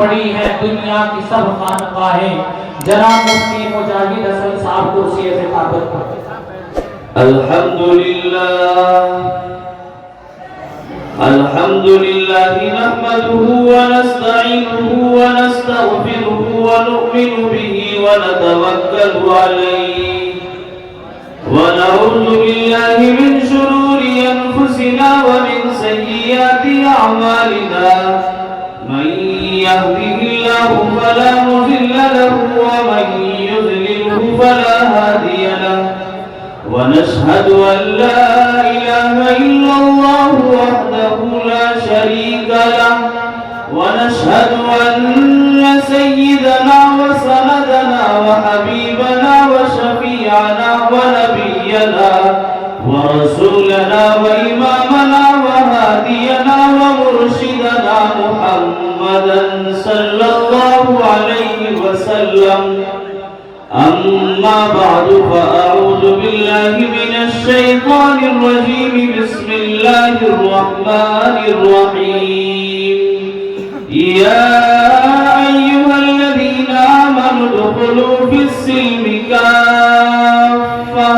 پڑی ہیں دنیا کی سب خانقاہیں، جناب مفتی مجاہد حسن صاحب کرسی خطابت پر۔ الحمدللہ نحمده ونستعینه ونستغفره ونؤمن به ونتوکل علیہ ونعوذ باللہ من شرور انفسنا ومن سیئات اعمالنا من يهده الله فلا مضل له ومن يضلله فلا هادي له ونشهد أن لا إله إلا الله وحده لا شريك له ونشهد أن سيدنا وسندنا وحبيبنا وشفيعنا ونبينا ورسولنا وإمامنا وهادينا ومرشدنا محمدا صلى الله عليه وسلم أما بعد فأعوذ بالله من الشيطان الرجيم بسم الله الرحمن الرحيم يا أيها الذين آمنوا ادخلوا في السلم كافة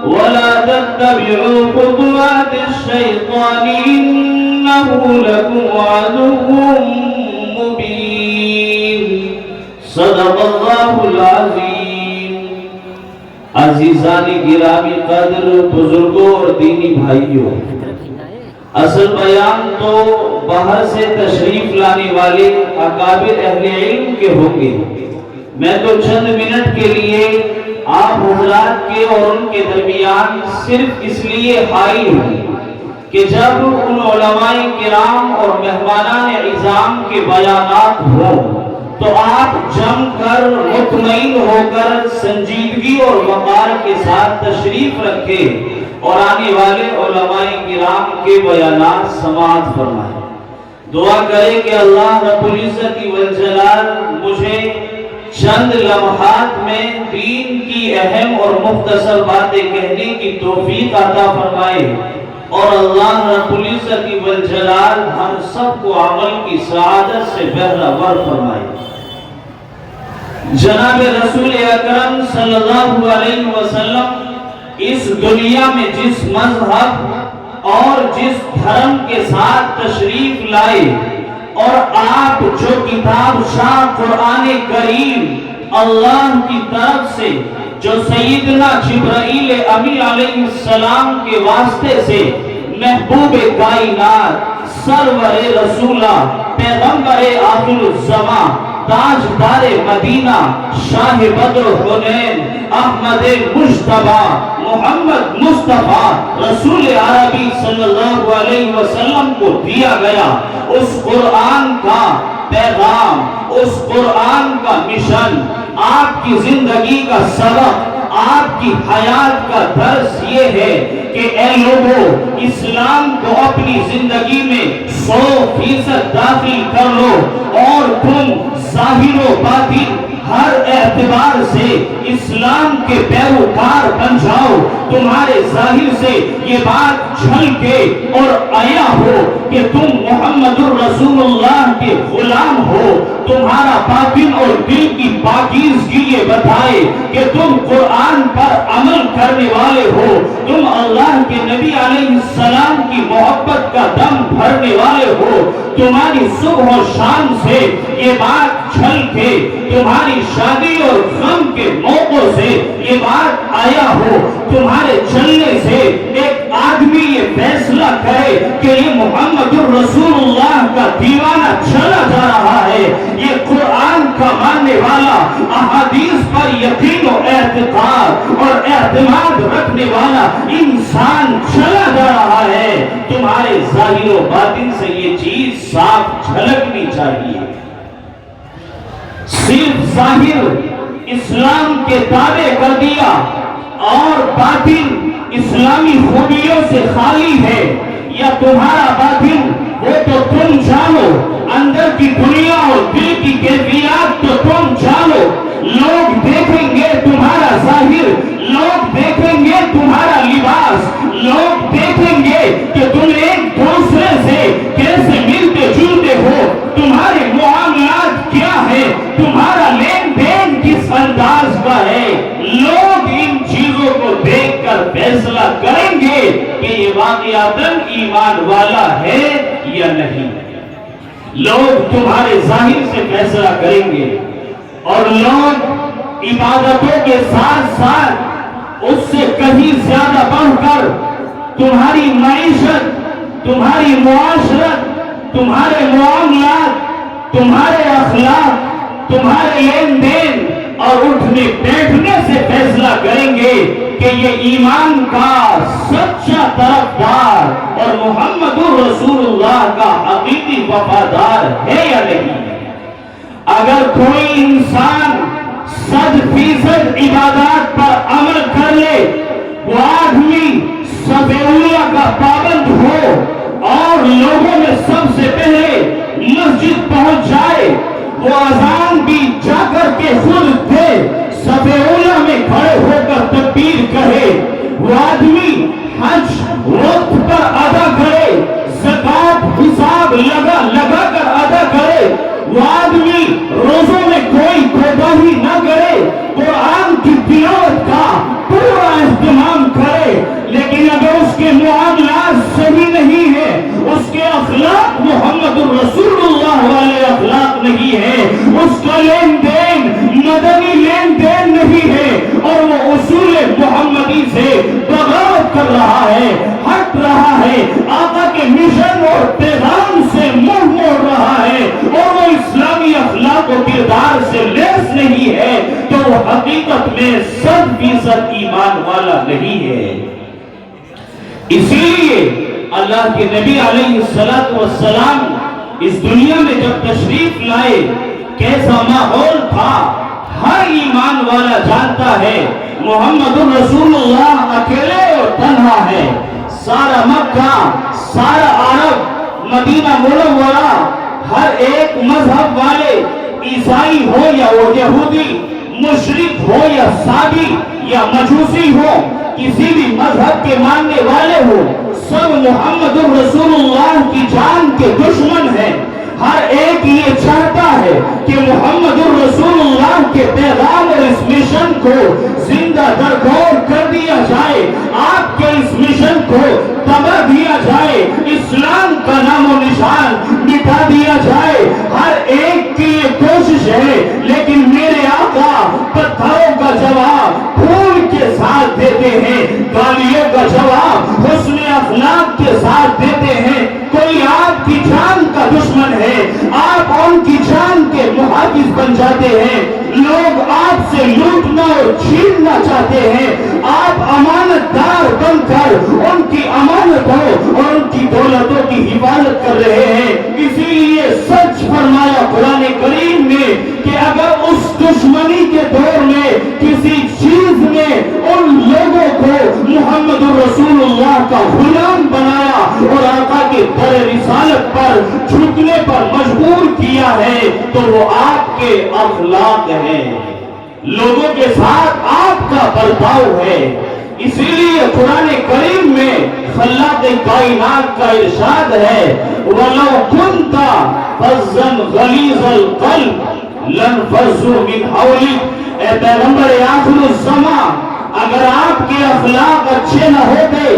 ولا تتبعوا خطوات الشيطان إنه لكم عدو مبين صدق الله العظيم۔ عزیزان گرامی قدر، بزرگوں اور دینی بھائیوں، اصل بیان تو باہر سے تشریف لانے والے اکابر اہل علم کے ہوں گے، میں تو چند منٹ کے لیے آپ حضرات کے اور ان کے درمیان صرف اس لیے حائل ہوں کہ جب ان علماء کرام اور مہمانان عظام کے بیانات ہوں تو آپ جم کر مطمئن ہو کر سنجیدگی اور وقار کے ساتھ تشریف رکھیں اور آنے والے علماء کرام کے بیانات سماعت فرمائیں۔ دعا کریں کہ اللہ رب العزت والجلال مجھے چند لمحات میں دین کی اہم اور مختصر باتیں کہنے کی توفیق عطا فرمائے، اور اللہ رب العزت والجلال ہم سب کو عمل کی سعادت سے بہرور فرمائے۔ جناب رسول اکرم صلی اللہ علیہ وسلم اس دنیا میں جس مذہب اور جس دھرم کے ساتھ تشریف لائے، اور آپ جو کتاب شاہ قرآن کریم اللہ کی طرف سے جو سیدنا جبرائیل امین علیہ السلام کے واسطے سے محبوب کائنات، سرور رسولہ، پیغمبر آخر الزمان، تاجدار مدینہ، شاہ بدر حنین، احمد مجتبی، محمد مصطفیٰ رسول عربی صلی اللہ علیہ وسلم کو دیا گیا اس قرآن کا پیغام، اس قرآن کا مشن، آپ کی زندگی کا سبق، آپ کی حیات کا درس یہ ہے کہ اے لوگوں، اسلام کو اپنی زندگی میں 100% داخل کر لو، اور تم ظاہر و باطن ہر اعتبار سے اسلام کے پیروکار بن جاؤ۔ تمہارے ظاہر سے یہ بات جھلکے اور آیا ہو کہ تم محمد الرسول اللہ کے غلام ہو، تمہارا باطن اور دل کی پاکیزگی یہ بتائے کہ تم قرآن پر عمل کرنے والے ہو، تم اللہ کے نبی علیہ السلام کی محبت کا دم بھرنے والے ہو، تمہاری صبح و شام سے یہ بات جھلکے، تمہاری شادی اور غم کے موقع سے یہ بات آیا ہو، تمہارے چلنے سے ایک آدمی یہ فیصلہ کرے کہ یہ محمد الرسول اللہ کا دیوانہ چلا جا رہا ہے، یہ قرآن کا ماننے والا، احادیث پر یقین و اعتقاد اور اعتماد رکھنے والا انسان چلا جا رہا ہے، تمہارے ظاہر و باطن سے یہ چیز صاف جھلکنی چاہیے۔ صرف ظاہر اسلام کے دعوے کر دیا اور باطن اسلامی خوبیوں سے خالی ہے، یا تمہارا باطن وہ تو تم جانو، اندر کی دنیا اور دل کی کیفیات تو تم جانو۔ لوگ دیکھیں گے تمہارا ظاہر، لوگ دیکھیں گے تمہارا لباس، لوگ دیکھیں گے کہ تم ایک دوسرے سے کیسے ملتے جلتے ہو، تمہارے معاملات فیصلہ کریں گے کہ یہ واقعاتاً ایمان والا ہے یا نہیں۔ لوگ تمہارے ظاہر سے فیصلہ کریں گے، اور لوگ عبادتوں کے ساتھ ساتھ اس سے کہیں زیادہ بڑھ کر تمہاری معیشت، تمہاری معاشرت، تمہارے معاملات، تمہارے اخلاق، تمہارے لین دین اور اٹھنے بیٹھنے سے فیصلہ کریں گے کہ یہ ایمان کا سچا طرفدار اور محمد رسول اللہ کا حقیقی وفادار ہے یا نہیں۔ اگر کوئی انسان 100% عبادات پر عمل کر لے، وہ آدمی سبیلیہ کا پابند ہو اور لوگوں میں سب سے پہلے مسجد پہنچ جائے، وہ اذان بھی جا کر کے خود دے، سبیلیہ میں کھڑے ہو کر تکبیر کہے، وہ آدمی حج وقت پر ادا کرے، زکات حساب لگا کر ادا کرے، وہ آدمی روزوں میں کوئی کوتاہی نہ کرے، قرآن کی تلاوت کا پورا اہتمام کرے، لیکن اگر اس کے معاملات صحیح نہیں ہے، اس کے اخلاق محمد رسول اللہ والے اخلاق نہیں ہے، اس کا لین دین مدنی لین دین نہیں ہے، اور وہ اصول محمدی سے بغاوت کر رہا ہے، ہٹ رہا ہے، آقا کے مشن اور پیغام سے منہ موڑ رہا ہے، اور وہ اسلامی اخلاق و کردار سے لیس نہیں ہے، تو وہ حقیقت میں 100% ایمان والا نہیں ہے۔ اسی لیے اللہ کے نبی علیہ السلام اس دنیا میں جب تشریف لائے، کیسا ماحول تھا، ہر ایمان والا جانتا ہے محمد رسول اللہ اکیلے اور تنہا ہے۔ سارا مکہ، سارا عرب، مدینہ منورہ، ہر ایک مذہب والے، عیسائی ہو یا وہ یہودی، مشرک ہو یا سابی یا مجوسی ہو، کسی بھی مذہب کے ماننے والے ہو، سب محمد رسول اللہ کی جان کے دشمن ہیں۔ ہر ایک یہ چاہتا ہے کہ محمد رسول اللہ کے پیغام اور اس مشن کو زندہ درگور کر دیا جائے، آپ کے اس مشن کو تباہ دیا جائے، اسلام کا نام و نشان مٹا دیا جائے۔ ہر ایک کی یہ کوشش ہے، لیکن میرے آقا پتھروں کا جواب پھول کے ساتھ دیتے ہیں، گالیوں کا جواب حسن اخلاق کے ساتھ دیتے ہیں۔ کوئی آپ کی جان کا دشمن ہے، آپ ان کی جان کے محافظ بن جاتے ہیں، لوگ آپ سے لوٹنا اور چھیننا چاہتے ہیں، آپ امانت دار بن کر ان کی امانتوں اور ان کی دولتوں کی حفاظت کر رہے ہیں۔ اسی لیے سچ فرمایا قرآن کریم میں کہ اگر اس دشمنی کے دور میں کسی چیز نے ان لوگوں کو محمد رسول اللہ کا غلام بنایا اور آقا کے در رسالت پر جھکنے پر مجبور کیا ہے، تو وہ آپ کے اخلاق ہیں، لوگوں کے ساتھ آپ کا برتاؤ ہے۔ اسی لیے قرآن کریم میں خلاق کائنات کا ارشاد ہے، وَلَوْ كُنْتَ فَظًّا غَلِيظَ الْقَلْبِ لَانفَضُّوا مِنْ حَوْلِكَ۔ اے پیغمبر آخر الزمان، اگر آپ کے اخلاق اچھے نہ ہوتے،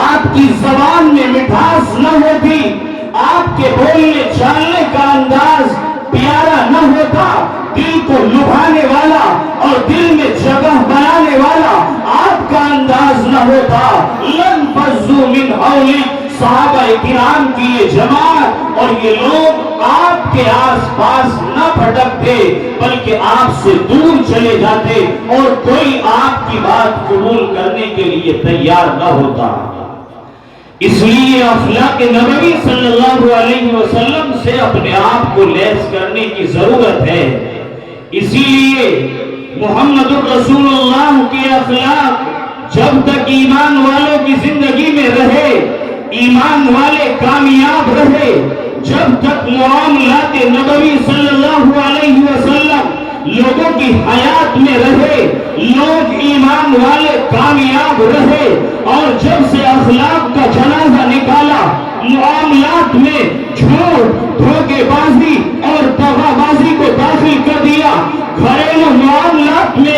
آپ کی زبان میں مٹھاس نہ ہوتی، آپ کے بولنے چالنے کا انداز پیارا نہ ہوتا، دل کو لبھانے والا اور دل میں جگہ بنانے والا آپ کا انداز نہ ہوتا، لَانفَضُّوا مِنْ حَوْلِكَ، صحابہ کرام کی یہ جماعت اور یہ لوگ آپ کے آس پاس نہ بھٹکتے، بلکہ آپ سے دور چلے جاتے اور کوئی آپ کی بات قبول کرنے کے لیے تیار نہ ہوتا۔ اس لیے اخلاق نبوی صلی اللہ علیہ وسلم سے اپنے آپ کو لیس کرنے کی ضرورت ہے۔ اسی لیے محمد رسول اللہ کے اخلاق جب تک ایمان والوں کی زندگی میں رہے، ایمان والے کامیاب رہے، جب تک معاملات نبوی صلی اللہ علیہ وسلم لوگوں کی حیات میں رہے، لوگ ایمان والے کامیاب رہے، اور جب سے اخلاق کا جنازہ نکالا، معاملات میں جھوٹ، دھوکے بازی اور دغا بازی کو داخل کر دیا، گھریلو معاملات میں